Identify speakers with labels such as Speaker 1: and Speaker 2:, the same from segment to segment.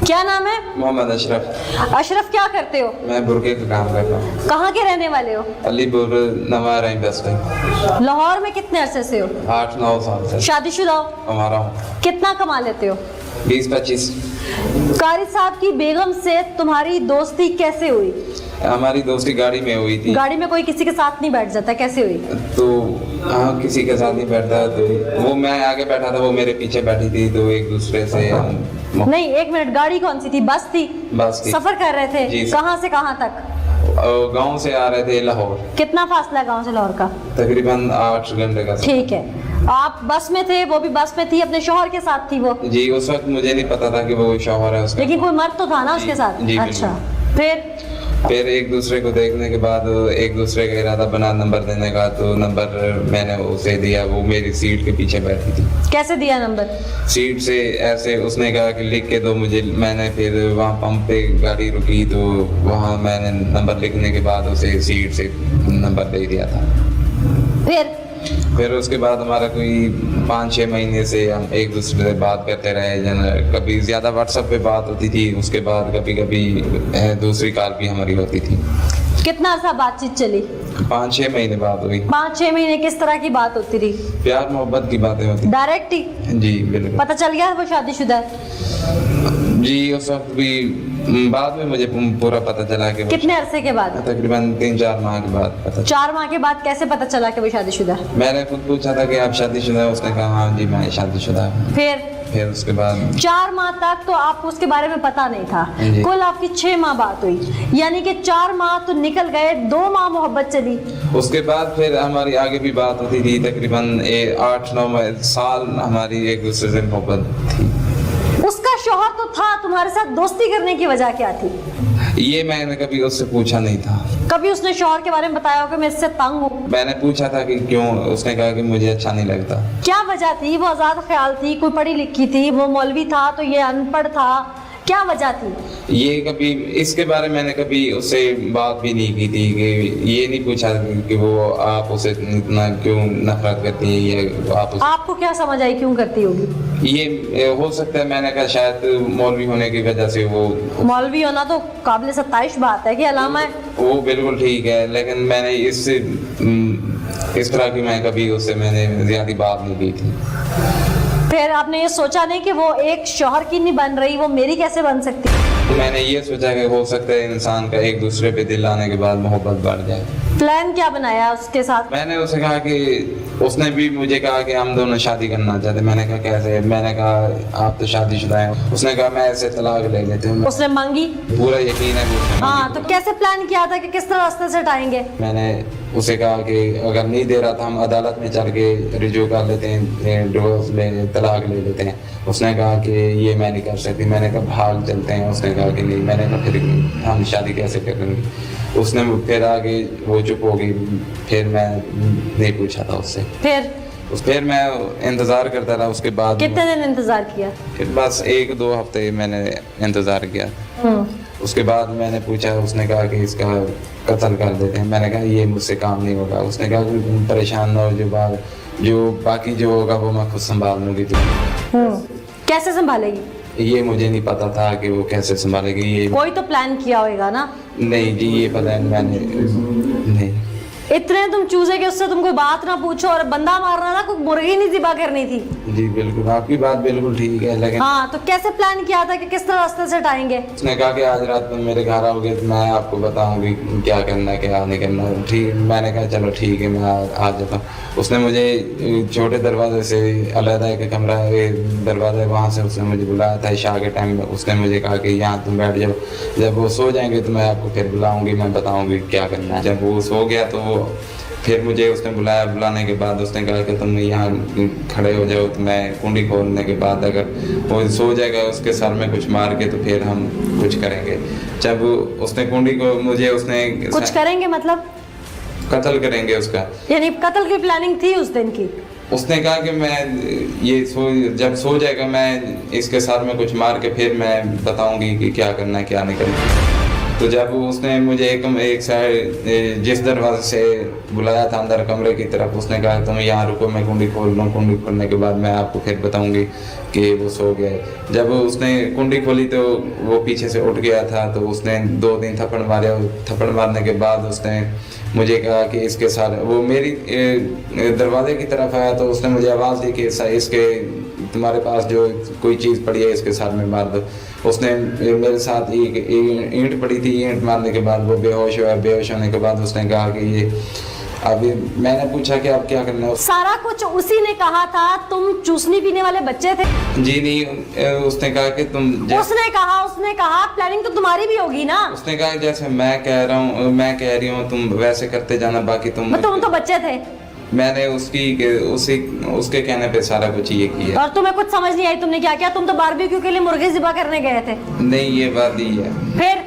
Speaker 1: क्या नाम है?
Speaker 2: मोहम्मद अशरफ।
Speaker 1: अशरफ, क्या करते हो?
Speaker 2: मैं बुरके का काम करता हूँ।
Speaker 1: कहाँ के रहने वाले हो?
Speaker 2: अलीपुर नवा रही बस में।
Speaker 1: लाहौर में कितने अरसे से हो?
Speaker 2: 8-9 साल से
Speaker 1: शादीशुदा हो?
Speaker 2: हमारा हूँ।
Speaker 1: कितना कमा लेते हो?
Speaker 2: 20-25।
Speaker 1: कारी साहब की बेगम से तुम्हारी दोस्ती कैसे हुई?
Speaker 2: हमारी दोस्ती गाड़ी में हुई थी।
Speaker 1: गाड़ी में कोई किसी के साथ नहीं बैठ जाता, कैसे हुई?
Speaker 2: तो हाँ, किसी के साथ नहीं बैठता, तो वो मैं आगे बैठा था, वो मेरे पीछे बैठी थी, तो एक दूसरे से हम
Speaker 1: नहीं, एक मिनट, गाड़ी कौन सी थी? बस थी?
Speaker 2: बस थी।
Speaker 1: सफर कर रहे थे?
Speaker 2: जी।
Speaker 1: कहाँ से कहाँ तक?
Speaker 2: गांव से आ रहे थे लाहौर।
Speaker 1: कितना फासला गांव से लाहौर का?
Speaker 2: तकरीबन 8 घंटे का।
Speaker 1: ठीक है। आप बस में थे, वो भी बस में थी, अपने शौहर के साथ थी वो?
Speaker 2: जी, उस वक्त मुझे नहीं पता था कि वो शौहर है उसका।
Speaker 1: लेकिन कोई मर्द तो था ना उसके साथ?
Speaker 2: जी,
Speaker 1: अच्छा,
Speaker 2: फिर एक दूसरे को देखने के बाद एक दूसरे का इरादा बना नंबर देने का, तो नंबर मैंने उसे दिया। वो मेरी सीट के पीछे बैठी थी।
Speaker 1: कैसे दिया नंबर?
Speaker 2: सीट से ऐसे उसने कहा कि लिख के दो मुझे। मैंने फिर वहाँ पंप पे गाड़ी रुकी, तो वहाँ मैंने नंबर लिखने के बाद उसे सीट से नंबर दे दिया था। फिर उसके बाद हमारा कोई 5-6 महीने से हम एक दूसरे से बात करते रहे। कभी ज़्यादा व्हाट्सएप पे बात होती थी, उसके बाद कभी कभी दूसरी कॉल भी हमारी होती थी।
Speaker 1: कितना अर्सा बातचीत चली?
Speaker 2: 5-6 महीने बात हुई।
Speaker 1: 5-6 महीने किस तरह की बात होती रही?
Speaker 2: प्यार मोहब्बत की बातें होती।
Speaker 1: डायरेक्ट ही?
Speaker 2: जी बिल्कुल।
Speaker 1: पता चल गया वो शादीशुदा है?
Speaker 2: जी, उस वक्त भी बाद में मुझे पूरा पता चला कि
Speaker 1: कितने अरसे के बाद?
Speaker 2: तकरीबन 3-4 माह के बाद पता
Speaker 1: 4 माह के बाद कैसे पता चला कि वो शादीशुदा है?
Speaker 2: मैंने खुद पूछा था कि आप शादीशुदा है? उसने कहा हाँ जी मैं शादीशुदा हूँ। फिर उसके बाद
Speaker 1: 4 माह तक तो आपको उसके बारे में पता नहीं था। कुल आपकी 6 माह बात हुई, यानी कि 4 माह तो निकल गए, 2 माह मोहब्बत चली।
Speaker 2: उसके बाद फिर हमारी आगे भी बात होती थी। तकरीबन 8-9 साल हमारी एक दूसरे से मोहब्बत थी।
Speaker 1: उसका शौहर तो था, तुम्हारे साथ दोस्ती करने की वजह क्या थी?
Speaker 2: ये मैंने कभी उससे पूछा नहीं था।
Speaker 1: कभी उसने शौहर के बारे में बताया हो कि मैं इससे तंग हूँ?
Speaker 2: मैंने पूछा था कि क्यों, उसने कहा कि मुझे अच्छा नहीं लगता।
Speaker 1: क्या वजह थी? वो आजाद ख्याल थी, कोई पढ़ी लिखी थी, वो मौलवी था तो ये अनपढ़ था, क्या वजह थी? ये
Speaker 2: कभी इसके बारे में मैंने कभी उससे बात भी नहीं की थी कि ये नहीं पूछा कि वो आप उसे इतना क्यों नफरत करती है, या
Speaker 1: आपको क्या समझ आई क्यों करती होगी?
Speaker 2: ये हो सकता है, मैंने कहा शायद मौलवी होने की वजह से वो।
Speaker 1: मौलवी होना तो काबिल सत्ताइश बात है कि अलामा है।
Speaker 2: वो बिल्कुल ठीक है, लेकिन मैंने इससे इस तरह की मैं कभी उससे मैंने ज्यादा बात नहीं की थी।
Speaker 1: फिर आपने ये सोचा नहीं कि वो एक शौहर की नहीं बन रही, वो मेरी कैसे बन सकती?
Speaker 2: मैंने ये सोचा कि हो सकता है इंसान का एक दूसरे पे दिल आने के बाद मोहब्बत बढ़ जाए।
Speaker 1: प्लान क्या बनाया उसके साथ?
Speaker 2: मैंने उसे कहा कि उसने भी मुझे कहा कि हम दोनों शादी करना चाहते। मैंने कहा कैसे? मैंने कहा आप तो शादीशुदा हैं। उसने कहा मैं ऐसे तलाक ले लेते हूँ।
Speaker 1: उसने मांगी?
Speaker 2: पूरा यकीन है उसने
Speaker 1: हाँ,
Speaker 2: मांगी।
Speaker 1: तो कैसे प्लान किया था कि किस तरह रास्ते से हटाएंगे?
Speaker 2: मैंने उसे कहा कि अगर नहीं दे रहा था हम अदालत में चल के रिजू कर लेते हैं, डिवोर्स ले, तलाक ले लेते हैं। उसने कहा कि ये मैं नहीं कर सकती। मैंने कहा भाग चलते हैं। उसने कहा कि नहीं। मैंने कहा फिर हम शादी कैसे करेंगे? उसने फिर आगे वो चुप हो गई। फिर मैं नहीं पूछा था उससे। फिर मैं इंतज़ार करता रहा। उसके बाद
Speaker 1: कितने दिन इंतजार किया?
Speaker 2: फिर बस 1-2 हफ्ते मैंने इंतज़ार किया। उसके बाद मैंने पूछा, उसने कहा कि इसका कत्ल कर देते हैं। मैंने कहा ये मुझसे काम नहीं होगा। उसने कहा कि परेशान ना हो, जो बाकी जो होगा वो मैं खुद संभाल लूँगी।
Speaker 1: कैसे संभालेगी?
Speaker 2: ये मुझे नहीं पता था कि वो कैसे संभालेगी। ये
Speaker 1: कोई तो प्लान किया होगा ना?
Speaker 2: नहीं जी, ये पता है मैंने नहीं।
Speaker 1: इतने तुम चूजे के उससे तुम कोई बात ना पूछो, और बंदा मारना ना, कोई मुर्गी नहीं ज़िबा करनी थी।
Speaker 2: जी बिल्कुल, आपकी बात बिल्कुल ठीक है, लेकिन
Speaker 1: हाँ, तो कैसे प्लान किया था कि किस तरह रास्ते से हटाएंगे?
Speaker 2: उसने कहा कि आज रात में मेरे घर आओगे तो मैं आपको बताऊंगी क्या करना है क्या नहीं करना। ठीक, मैंने कहा चलो ठीक है, मैं आ जाता हूँ। उसने मुझे छोटे दरवाजे से अलग एक कमरा दरवाजा, वहाँ से उसने मुझे बुलाया था इशा के टाइम में। उसने मुझे कहा कि यहाँ तुम बैठ जाओ, जब वो सो जाएंगे तो मैं आपको फिर बुलाऊंगी, मैं बताऊंगी क्या करना है। जब वो सो गया तो फिर मुझे उसने बुलाया। बुलाने के बाद उसने कहा कि तुम यहाँ खड़े हो जाओ, तो मैं कुंडी खोलने के बाद अगर वो सो जाएगा उसके सर में कुछ मार के तो फिर हम कुछ करेंगे। जब उसने कुंडी को उसने
Speaker 1: कुछ करेंगे मतलब
Speaker 2: कत्ल करेंगे उसका,
Speaker 1: यानी कत्ल की प्लानिंग थी उस दिन की?
Speaker 2: उसने कहा कि मैं जब सो जाएगा मैं इसके सर में कुछ मार के फिर मैं बताऊंगी कि क्या करना है क्या नहीं करना। تو جب اس نے مجھے ایک سائڈ جس دروازے سے بلایا تھا اندر کمرے کی طرف، اس نے کہا تم یہاں رکو میں کنڈی کھول لوں، کنڈی کھولنے کے بعد میں آپ کو پھر بتاؤں گی کہ وہ سو گئے۔ جب اس نے کنڈی کھولی تو وہ پیچھے سے اٹھ گیا تھا، تو اس نے 2-3 تھپڑ مارے، تھپڑ مارنے کے بعد اس نے مجھے کہا کہ اس کے ساتھ وہ میری دروازے کی طرف آیا، تو اس نے مجھے آواز دی کہ اس کے تمہارے پاس جو کوئی چیز پڑی ہے اس کے ساتھ میں مار دو۔ اس نے میرے ساتھ ایک اینٹ پڑی تھی، اینٹ مارنے کے بعد وہ بے ہوش ہوا، بے ہوش ہونے کے بعد اس نے کہا کہ یہ ابھی میں نے پوچھا کہ اب کیا کرنا ہے۔
Speaker 1: سارا کچھ اسی نے کہا تھا؟ تم چوسنی پینے والے بچے تھے؟
Speaker 2: جی نہیں، اس نے کہا کہ تم
Speaker 1: اس نے کہا پلاننگ تو تمہاری بھی ہوگی نا؟
Speaker 2: اس نے کہا جیسے میں کہہ رہی ہوں تم ویسے کرتے جانا، باقی تم
Speaker 1: تو بچے تھے۔ میں
Speaker 2: نے اس کے کہنے پہ سارا کچھ یہ کیا۔
Speaker 1: اور تمہیں کچھ سمجھ نہیں آئی تم نے کیا کیا؟ تم تو باربیکیو کے لیے مرغے ذبح کرنے گئے تھے۔
Speaker 2: نہیں یہ بات ہی ہے۔
Speaker 1: پھر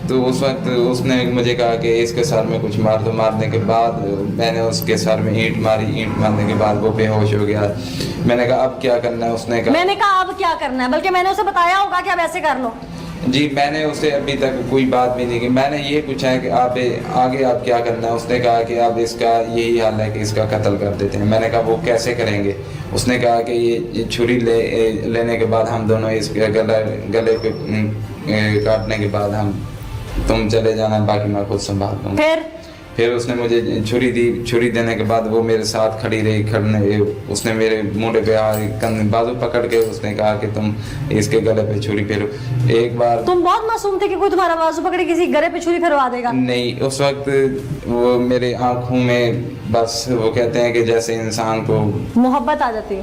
Speaker 2: تو اس وقت اس نے مجھے کہا کہ اس کے سر میں کچھ مار دو۔ مارنے کے بعد میں نے اس کے سر میں اینٹ ماری، اینٹ مارنے کے بعد وہ بے ہوش ہو گیا۔ میں نے کہا اب کیا کرنا ہے؟ اس نے کہا اب کیا کرنا ہے، بلکہ میں نے اسے بتایا ہوگا کہ اب ایسے کر لو۔ جی میں نے اسے ابھی تک کوئی بات بھی نہیں کی، میں نے یہ پوچھا ہے کہ آپ آگے آپ کیا کرنا ہے؟ اس نے کہا کہ اب اس کا یہی حال ہے کہ اس کا قتل کر دیتے ہیں۔ میں نے کہا وہ کیسے کریں گے؟ اس نے کہا کہ یہ چھری لینے کے بعد ہم دونوں اس کے گلے پہ کاٹنے کے بعد تم چلے جانا، باقی میں خود سنبھال دوں گا۔ پھر اس نے مجھے چھری دی، چھری دینے کے بعد وہ میرے ساتھ کھڑی رہی، اس نے میرے مونڈے پہ بازو پکڑ کے اس نے کہا کہ تم اس کے گلے پہ چھری پھیرو۔ ایک بار
Speaker 1: تم بہت معصوم تھے کہ کوئی تمہارا بازو پکڑے کسی گلے پہ چھری پھروا دے گا؟ نہیں،
Speaker 2: اس وقت وہ میرے آنکھوں میں بس وہ کہتے ہیں کہ جیسے انسان کو
Speaker 1: محبت آ جاتی ہے۔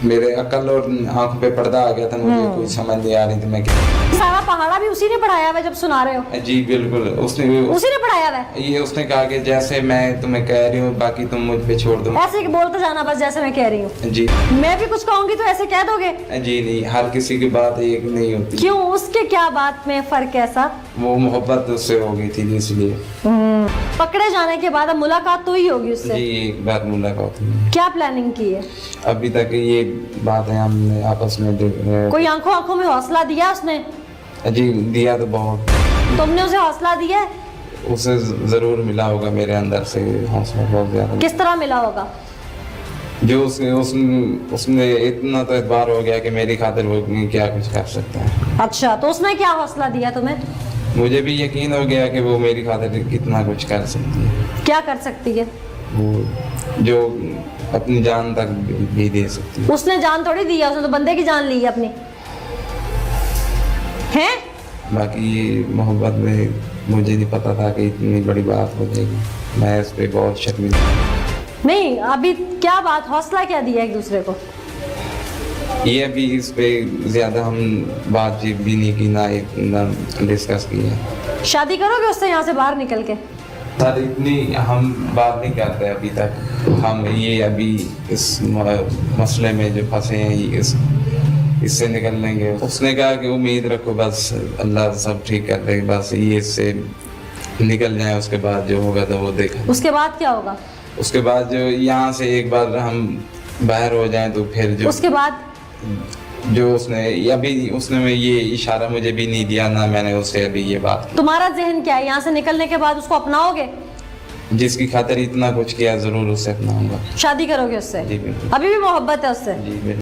Speaker 2: میرے عقل اور آنکھوں پہ پردہ آ گیا تھا، مجھے کوئی سمجھ نہیں آ رہی تھی میں کیا۔
Speaker 1: سارا پہاڑا بھی اسی نے پڑھایا ہوا ہے جب سنا رہے ہو؟
Speaker 2: جی بالکل، اسی نے
Speaker 1: پڑھایا ہوا ہے۔
Speaker 2: یہ اس نے کہا کہ جیسے میں تمہیں کہہ رہی ہوں باقی تم مجھ پہ چھوڑ دو،
Speaker 1: ایسے بولتے جانا بس جیسے میں کہہ رہی ہوں۔
Speaker 2: جی
Speaker 1: میں بھی کچھ کہوں گی تو ایسے کہہ دو گے؟
Speaker 2: جی نہیں، ہر کسی کی بات ایک نہیں ہوتی۔
Speaker 1: کیوں؟ اس کے کیا بات میں فرق ایسا؟
Speaker 2: وہ محبت اس سے ہو گئی تھی اس لیے۔
Speaker 1: پکڑے جانے کے بعد اب ملاقات تو ہی ہوگی اس سے؟
Speaker 2: جی ایک بار ملاقات ہوئی۔
Speaker 1: کیا پلاننگ کی ہے؟
Speaker 2: ابھی تک یہ بات ہے ہم نے آپس میں
Speaker 1: کوئی آنکھوں میں حوصلہ دیا اس نے؟
Speaker 2: جی دیا تو بہت۔
Speaker 1: تم نے اسے حوصلہ دیا ہے؟
Speaker 2: اسے ضرور ملا ہوگا میرے اندر سے حوصلہ بہت زیادہ۔
Speaker 1: کس طرح ملا ہوگا؟
Speaker 2: جو اس نے اتنا تو اعتبار ہو گیا کہ میری خاطر وہ کیا کچھ کر سکتا ہے۔
Speaker 1: اچھا تو اس نے کیا حوصلہ دیا تمہیں؟
Speaker 2: مجھے بھی یقین ہو گیا کہ وہ میری خاطر کتنا کچھ کر سکتی ہے۔
Speaker 1: کیا کر سکتی ہے؟
Speaker 2: وہ جو اپنی جان تک بھی دے سکتی ہے۔
Speaker 1: اس نے جان تھوڑی دی ہے، اس نے تو بندے کی جان لی ہے اپنی۔ ہیں
Speaker 2: باقی محبت میں مجھے نہیں پتا تھا کہ اتنی بڑی بات ہو جائے گی، میں اس پہ بہت شرمندہ۔
Speaker 1: نہیں ابھی کیا بات، حوصلہ کیا دیا ایک دوسرے کو؟
Speaker 2: یہ ابھی اس پہ زیادہ ہم بات چیت بھی نہیں کی، نہ ڈسکس کی ہے۔
Speaker 1: شادی کرو گے اس سے یہاں سے باہر نکل کے؟
Speaker 2: سر اتنی ہم بات نہیں کرتے ابھی تک، ہم یہ ابھی اس مسئلے میں جو پھنسے ہیں اس سے نکل لیں گے۔ اس نے کہا کہ امید رکھو، بس اللہ سب ٹھیک کر دے، بس یہ اس سے نکل جائیں، اس کے بعد جو ہوگا تو وہ دیکھا۔
Speaker 1: اس کے بعد کیا ہوگا؟
Speaker 2: اس کے بعد جو یہاں سے ایک بار ہم باہر ہو جائیں تو پھر جو
Speaker 1: اس کے بعد
Speaker 2: جو اس نے یہ اشارہ مجھے بھی نہیں دیا، نہ میں نے اسے ابھی یہ بات۔
Speaker 1: تمہارا ذہن کیا ہے یہاں سے نکلنے کے بعد؟ اس کو اپناؤ گے؟
Speaker 2: جس کی خاطر اتنا کچھ کیا ضرور اسے اپناؤں گا۔
Speaker 1: شادی کرو گے اس سے؟
Speaker 2: جی بالکل۔
Speaker 1: ابھی بھی محبت ہے اس سے؟
Speaker 2: جی بالکل۔